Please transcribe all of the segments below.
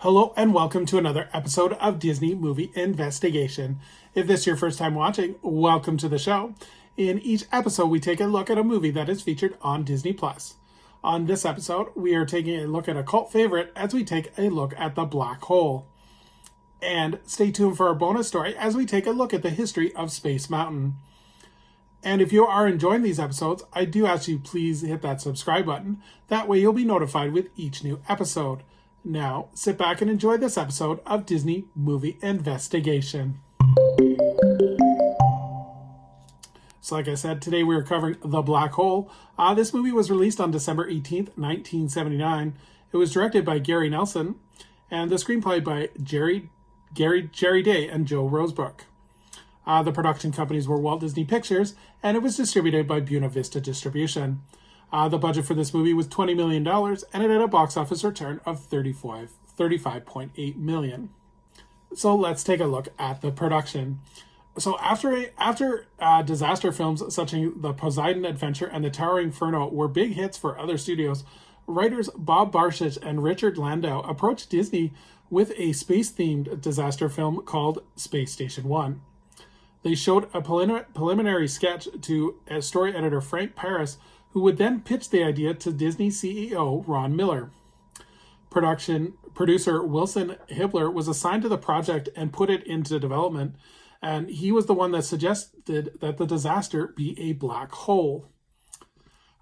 Hello and welcome to another episode of Disney Movie Investigation. If this is your first time watching, welcome to the show. In each episode, we take a look at a movie that is featured on Disney+. On this episode, we are taking a look at a cult favorite as we take a look at The Black Hole. And stay tuned for our bonus story as we take a look at the history of Space Mountain. And if you are enjoying these episodes, I do ask you please hit that subscribe button. That way you'll be notified with each new episode. Now, sit back and enjoy this episode of Disney Movie Investigation. So like I said, today we are covering The Black Hole. This movie was released on December 18th, 1979. It was directed by Gary Nelson, and the screenplay by Jerry Day and Joe Rosebrook. The production companies were Walt Disney Pictures, and it was distributed by Buena Vista Distribution. The budget for this movie was $20 million, and it had a box office return of $35.8 million. So let's take a look at the production. So after disaster films such as The Poseidon Adventure and The Towering Inferno were big hits for other studios, writers Bob Barshich and Richard Landau approached Disney with a space-themed disaster film called Space Station One. They showed a preliminary sketch to story editor Frank Paris, who would then pitch the idea to Disney CEO Ron Miller. Producer Wilson Hibler was assigned to the project and put it into development, and he was the one that suggested that the disaster be a black hole.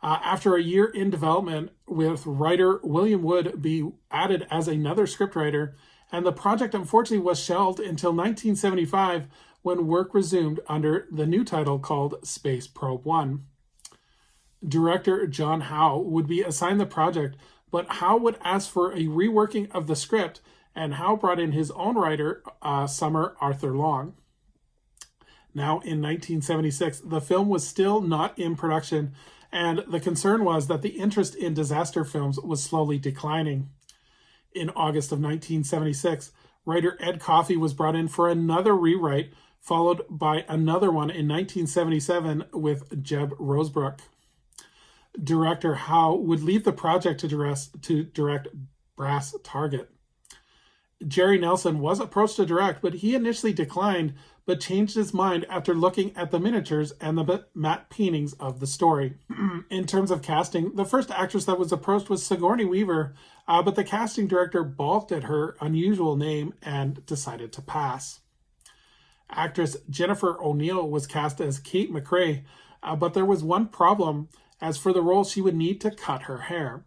After a year in development, with writer William Wood be added as another scriptwriter, and the project unfortunately was shelved until 1975, when work resumed under the new title called Space Probe One. Director John Howe would be assigned the project, but Howe would ask for a reworking of the script, and Howe brought in his own writer, Summer Arthur Long. Now, in 1976, the film was still not in production, and the concern was that the interest in disaster films was slowly declining. In August of 1976, writer Ed Coffey was brought in for another rewrite, followed by another one in 1977 with Jeb Rosebrook. Director Howe would leave the project to direct Brass Target. Jerry Nelson was approached to direct, but he initially declined, but changed his mind after looking at the miniatures and the matte paintings of the story. In terms of casting, the first actress that was approached was Sigourney Weaver, but the casting director balked at her unusual name and decided to pass. Actress Jennifer O'Neill was cast as Kate McRae, but there was one problem. As for the role, she would need to cut her hair.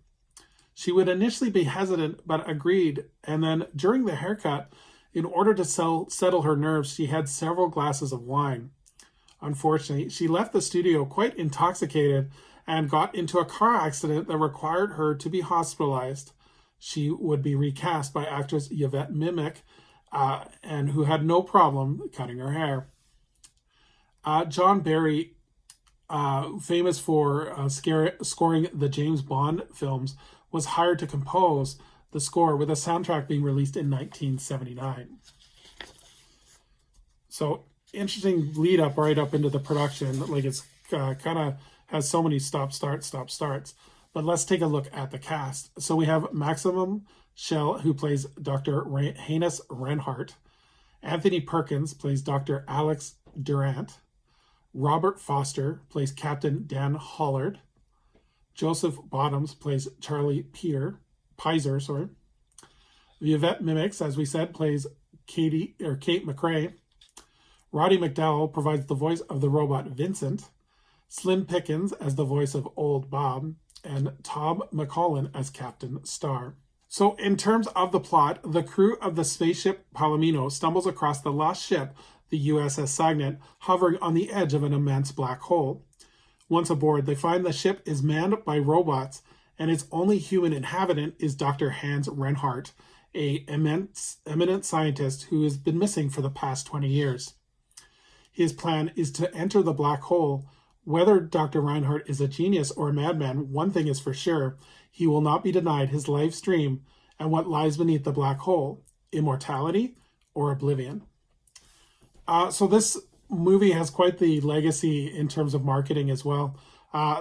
She would initially be hesitant, but agreed, and then during the haircut, in order to settle her nerves, she had several glasses of wine. Unfortunately, she left the studio quite intoxicated and got into a car accident that required her to be hospitalized. She would be recast by actress Yvette Mimic, and who had no problem cutting her hair. John Barry, famous for scoring the James Bond films, was hired to compose the score, with a soundtrack being released in 1979. So, interesting lead up right up into the production. Like, it's kind of has so many stop starts. But let's take a look at the cast. So we have Maximum Schell, who plays Dr. Hannes Reinhardt. Anthony Perkins plays Dr. Alex Durant. Robert Foster plays Captain Dan Hollard. Joseph Bottoms plays Charlie Pizer. Yvette Mimics, as we said, plays Kate McRae. Roddy McDowell provides the voice of the robot Vincent. Slim Pickens as the voice of Old Bob. And Tom McCollin as Captain Star. So in terms of the plot, the crew of the spaceship Palomino stumbles across the lost ship, the USS Cygnet, hovering on the edge of an immense black hole. Once aboard, they find the ship is manned by robots, and its only human inhabitant is Dr. Hans Reinhardt, an eminent scientist who has been missing for the past 20 years. His plan is to enter the black hole. Whether Dr. Reinhardt is a genius or a madman, one thing is for sure: he will not be denied his life's dream and what lies beneath the black hole: immortality or oblivion. So this movie has quite the legacy in terms of marketing as well.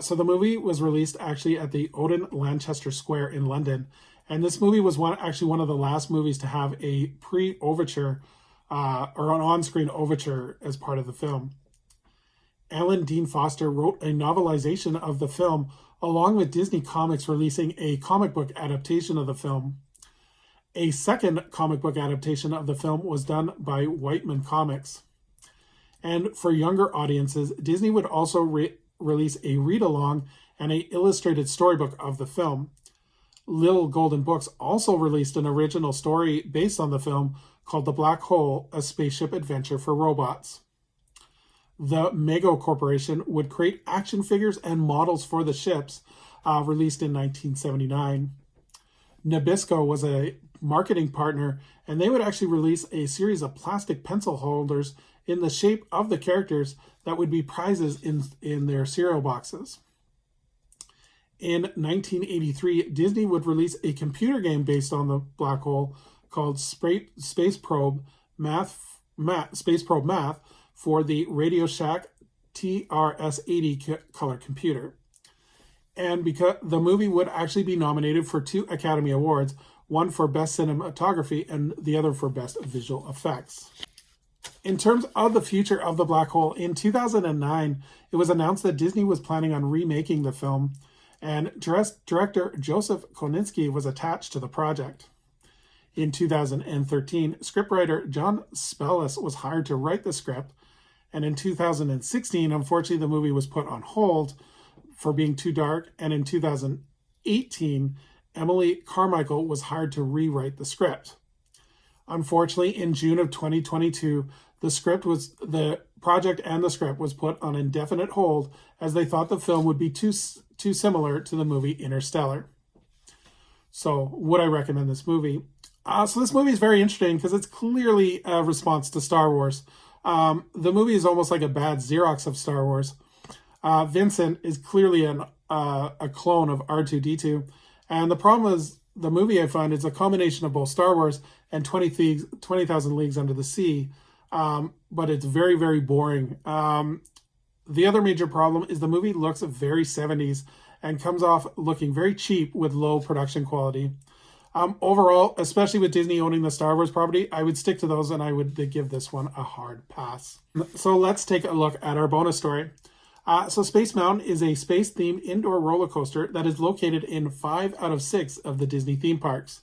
So the movie was released actually at the Odeon Lanchester Square in London, And this movie was actually one of the last movies to have a pre-overture or an on-screen overture as part of the film. Alan Dean Foster wrote a novelization of the film, along with Disney Comics releasing a comic book adaptation of the film. A second comic book adaptation of the film was done by Whiteman Comics. And for younger audiences, Disney would also release a read-along and an illustrated storybook of the film. Little Golden Books also released an original story based on the film called The Black Hole, a spaceship adventure for robots. The Mego Corporation would create action figures and models for the ships, released in 1979. Nabisco was a marketing partner, and they would actually release a series of plastic pencil holders in the shape of the characters that would be prizes in their cereal boxes. In 1983, Disney would release a computer game based on the black hole called Space Probe Math for the Radio Shack TRS-80 color computer. And because the movie would actually be nominated for 2 Academy Awards, one for Best Cinematography and the other for Best Visual Effects. In terms of the future of the black hole, in 2009, it was announced that Disney was planning on remaking the film, and director Joseph Kosinski was attached to the project. In 2013, scriptwriter John Spellis was hired to write the script, and in 2016, unfortunately, the movie was put on hold for being too dark, and in 2018, Emily Carmichael was hired to rewrite the script. Unfortunately, in June of 2022, the project and the script was put on indefinite hold as they thought the film would be too similar to the movie Interstellar. So, would I recommend this movie? So this movie is very interesting because it's clearly a response to Star Wars. The movie is almost like a bad Xerox of Star Wars. V.I.N.C.E.N.T is clearly a clone of R2-D2. And the problem is, the movie, I find, is a combination of both Star Wars and 20,000 Leagues Under the Sea. But it's very, very boring. The other major problem is the movie looks very 70s and comes off looking very cheap with low production quality. Overall, especially with Disney owning the Star Wars property, I would stick to those and I would give this one a hard pass. So let's take a look at our bonus story. So Space Mountain is a space-themed indoor roller coaster that is located in 5 out of 6 of the Disney theme parks.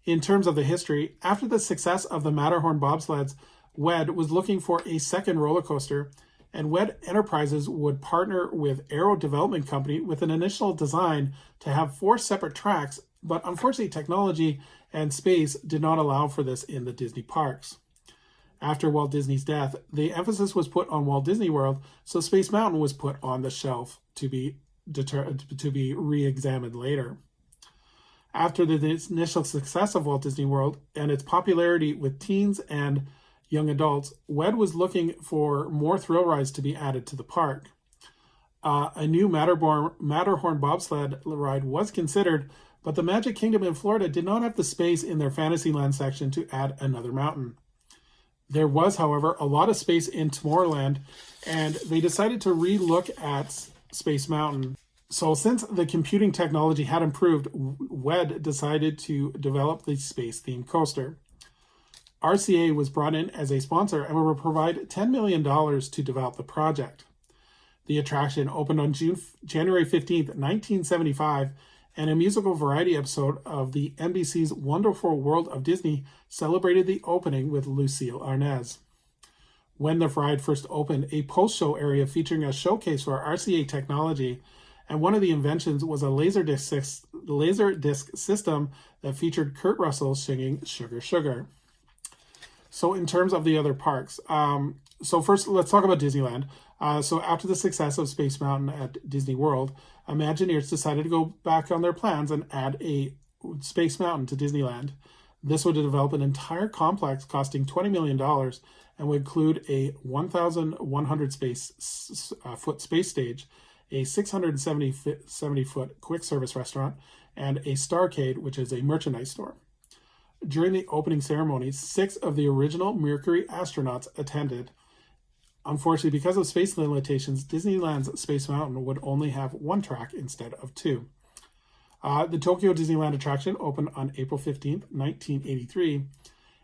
In terms of the history, after the success of the Matterhorn bobsleds, W.E.D. was looking for a second roller coaster, and W.E.D. Enterprises would partner with Aero Development Company with an initial design to have 4 separate tracks, but unfortunately technology and space did not allow for this in the Disney parks. After Walt Disney's death, the emphasis was put on Walt Disney World, so Space Mountain was put on the shelf to be re-examined later. After the initial success of Walt Disney World and its popularity with teens and young adults, W.E.D. was looking for more thrill rides to be added to the park. A new Matterhorn bobsled ride was considered, but the Magic Kingdom in Florida did not have the space in their Fantasyland section to add another mountain. There was, however, a lot of space in Tomorrowland, and they decided to re-look at Space Mountain. So since the computing technology had improved, W.E.D. decided to develop the space-themed coaster. RCA was brought in as a sponsor and will provide $10 million to develop the project. The attraction opened on January 15th, 1975, and a musical variety episode of the NBC's Wonderful World of Disney celebrated the opening with Lucille Arnaz. When the ride first opened, a post-show area featuring a showcase for RCA technology, and one of the inventions was a laserdisc system that featured Kurt Russell singing Sugar Sugar. So in terms of the other parks, so first let's talk about Disneyland. So after the success of Space Mountain at Disney World, Imagineers decided to go back on their plans and add a Space Mountain to Disneyland. This would develop an entire complex costing $20 million and would include a 1,100 foot space stage, a 670-foot quick service restaurant, and a Starcade, which is a merchandise store. During the opening ceremony, 6 of the original Mercury astronauts attended. Unfortunately, because of space limitations, Disneyland's Space Mountain would only have 1 track instead of 2. The Tokyo Disneyland attraction opened on April 15th, 1983.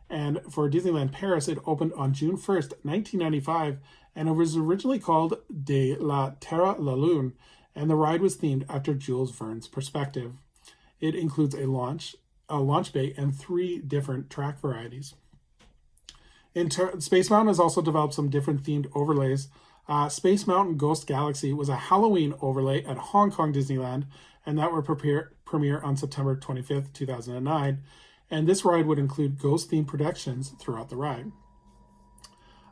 And for Disneyland Paris, it opened on June 1st, 1995, and it was originally called De la Terre la Lune, and the ride was themed after Jules Verne's perspective. It includes a launch bay, and 3 different track varieties. Space Mountain has also developed some different themed overlays. Space Mountain Ghost Galaxy was a Halloween overlay at Hong Kong Disneyland, and that would premiere on September 25th, 2009. And this ride would include ghost-themed productions throughout the ride.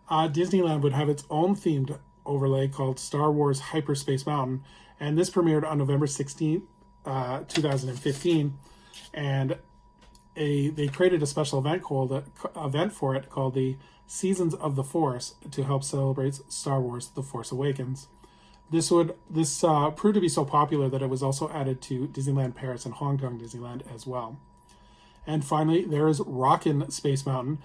Disneyland would have its own themed overlay called Star Wars Hyperspace Mountain, and this premiered on November 16th, 2015. And they created a special event for it called the Seasons of the Force to help celebrate Star Wars: The Force Awakens. This proved to be so popular that it was also added to Disneyland Paris and Hong Kong Disneyland as well. And finally, there is Rockin' Space Mountain.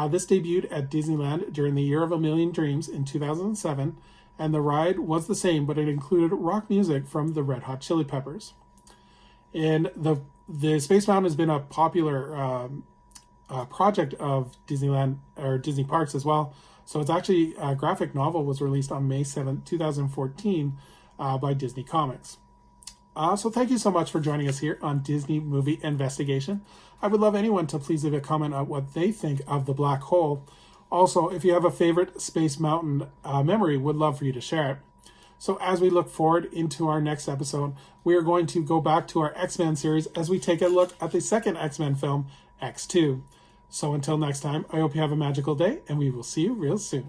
This debuted at Disneyland during the Year of a Million Dreams in 2007, and the ride was the same, but it included rock music from the Red Hot Chili Peppers. And the Space Mountain has been a popular project of Disneyland or Disney Parks as well. So it's actually a graphic novel was released on May 7th, 2014 by Disney Comics. So thank you so much for joining us here on Disney Movie Investigation. I would love anyone to please leave a comment on what they think of the black hole. Also, if you have a favorite Space Mountain memory, would love for you to share it. So as we look forward into our next episode, we are going to go back to our X-Men series as we take a look at the second X-Men film, X2. So until next time, I hope you have a magical day, and we will see you real soon.